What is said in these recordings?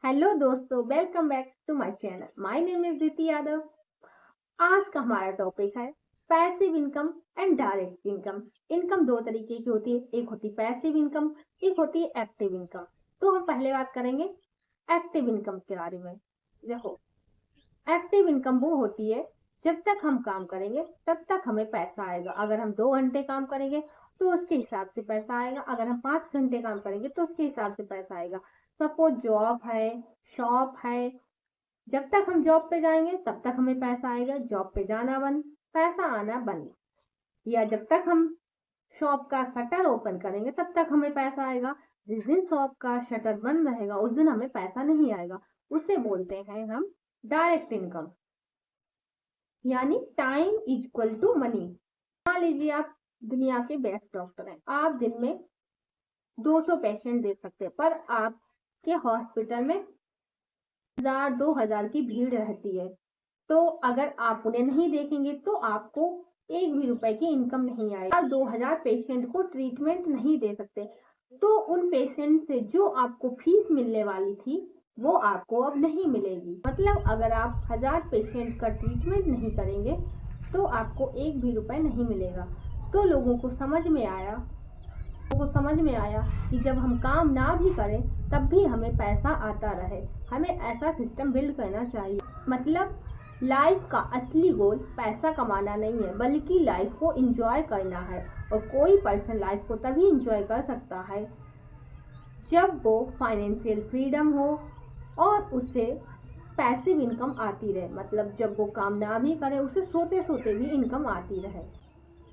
Hello दोस्तों, welcome back to my channel. My name is Diti Yadav. आज का हमारा टॉपिक है passive income and direct income. Income दो तरीके की होती है, एक होती है पैसिव इनकम, एक होती है एक्टिव इनकम। तो हम पहले बात करेंगे एक्टिव इनकम के बारे में। देखो, एक्टिव इनकम वो होती है जब तक हम काम करेंगे तब तक हमें पैसा आएगा। अगर हम 2 घंटे काम करेंगे तो उसके हिसाब से पैसा आएगा, अगर हम 5 घंटे काम करेंगे तो उसके हिसाब से पैसा आएगा। सपोज जॉब है, शॉप है, जब तक हम जॉब पे जाएंगे तब तक हमें पैसा आएगा, जॉब पे जाना बंद, पैसा आना बंद। या जब तक हम शॉप का शटर ओपन करेंगे तब तक हमें पैसा आएगा, जिस दिन शॉप का शटर बंद रहेगा उस दिन हमें पैसा नहीं आएगा। उसे बोलते हैं हम डायरेक्ट इनकम, यानी time is equal to money. मान लीजिए आप दुनिया के बेस्ट डॉक्टर हैं, आप दिन में 200 पेशेंट देख सकते हैं, पर आपके हॉस्पिटल में 1000-2000 की भीड़ रहती है। तो अगर आप उन्हें नहीं देखेंगे तो आपको एक भी रुपए की इनकम नहीं आएगी। आप 2000 पेशेंट को ट्रीटमेंट नहीं दे सकते, तो उन पेशेंट से जो आपको फीस मिलने वाली थी वो आपको अब नहीं मिलेगी। मतलब अगर आप 1000 पेशेंट का ट्रीटमेंट नहीं करेंगे तो आपको एक भी रुपए नहीं मिलेगा। तो लोगों को समझ में आया कि जब हम काम ना भी करें तब भी हमें पैसा आता रहे। हमें ऐसा सिस्टम बिल्ड करना चाहिए। मतलब लाइफ का असली गोल पैसा कमाना नहीं है, बल्कि लाइफ को एंजॉय करना है। और कोई पर्सन लाइफ को तभी एंजॉय कर सकता है जब वो फाइनेंशियल फ्रीडम हो और उसे पैसिव इनकम आती रहे। मतलब जब वो काम ना भी करे, उसे सोते सोते भी इनकम आती रहे।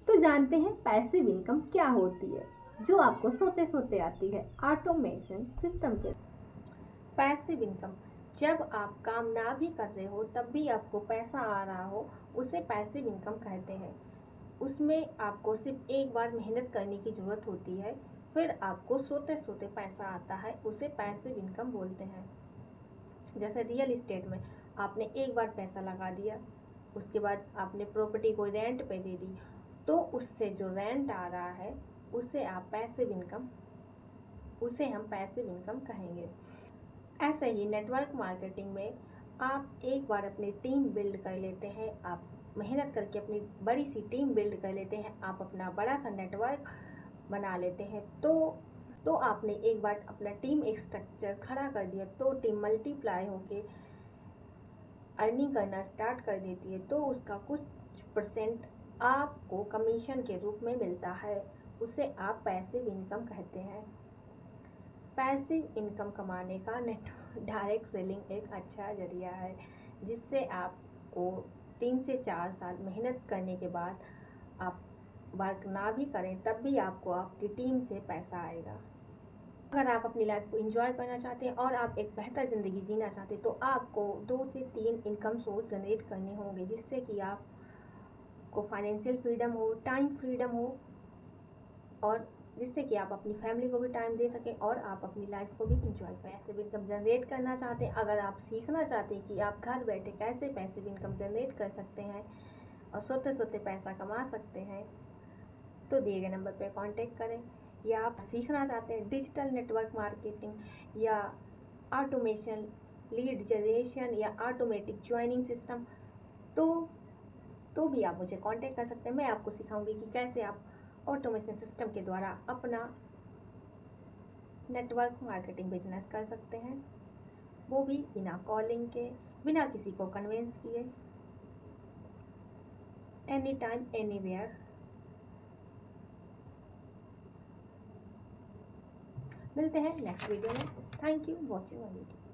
तो जानते हैं पैसिव इनकम क्या होती है, जो आपको सोते सोते आती है ऑटोमेशन सिस्टम के। पैसिव इनकम, जब आप काम ना भी कर रहे हो तब भी आपको पैसा आ रहा हो, उसे पैसिव इनकम कहते हैं। उसमें आपको सिर्फ एक बार मेहनत करने की ज़रूरत होती है, फिर आपको सोते सोते पैसा आता है, उसे पैसिव इनकम बोलते हैं। जैसे रियल इस्टेट में आपने एक बार पैसा लगा दिया, उसके बाद आपने प्रॉपर्टी को रेंट पे दे दी, तो उससे जो रेंट आ रहा है उसे हम पैसिव इनकम कहेंगे। ऐसे ही नेटवर्क मार्केटिंग में आप एक बार अपनी टीम बिल्ड कर लेते हैं, आप मेहनत करके अपनी बड़ी सी टीम बिल्ड कर लेते हैं, आप अपना बड़ा सा नेटवर्क बना लेते हैं। तो आपने एक बार अपना टीम एक स्ट्रक्चर खड़ा कर दिया तो टीम मल्टीप्लाई होके अर्निंग करना स्टार्ट कर देती है। तो उसका कुछ परसेंट आपको कमीशन के रूप में मिलता है, उसे आप पैसिव इनकम कहते हैं। पैसिव इनकम कमाने का डायरेक्ट सेलिंग एक अच्छा जरिया है, जिससे आपको 3 से 4 साल मेहनत करने के बाद आप वर्क ना भी करें तब भी आपको आपकी टीम से पैसा आएगा। अगर आप अपनी लाइफ को एंजॉय करना चाहते हैं और आप एक बेहतर ज़िंदगी जीना चाहते हैं तो आपको 2 से 3 इनकम सोर्स जनरेट करने होंगे, जिससे कि आपको फाइनेंशियल फ्रीडम हो, टाइम फ्रीडम हो, और जिससे कि आप अपनी फैमिली को भी टाइम दे सकें और आप अपनी लाइफ को भी इंजॉय करें। पैसिव इनकम जनरेट करना चाहते हैं, अगर आप सीखना चाहते हैं कि आप घर बैठे कैसे पैसिव इनकम जनरेट कर सकते हैं और सोते सोते पैसा कमा सकते हैं, तो दिए गए नंबर पर कांटेक्ट करें। या आप सीखना चाहते हैं डिजिटल नेटवर्क मार्केटिंग या ऑटोमेशन, लीड जनरेशन या ऑटोमेटिक ज्वाइनिंग सिस्टम, तो भी आप मुझे कांटेक्ट कर सकते हैं। मैं आपको सिखाऊंगी कि कैसे आप ऑटोमेशन सिस्टम के द्वारा अपना नेटवर्क मार्केटिंग बिजनेस कर सकते हैं, वो भी बिना कॉलिंग के, बिना किसी को कन्विंस किए, एनी टाइम एनीवेयर। मिलते हैं नेक्स्ट वीडियो में। Thank you watching my video.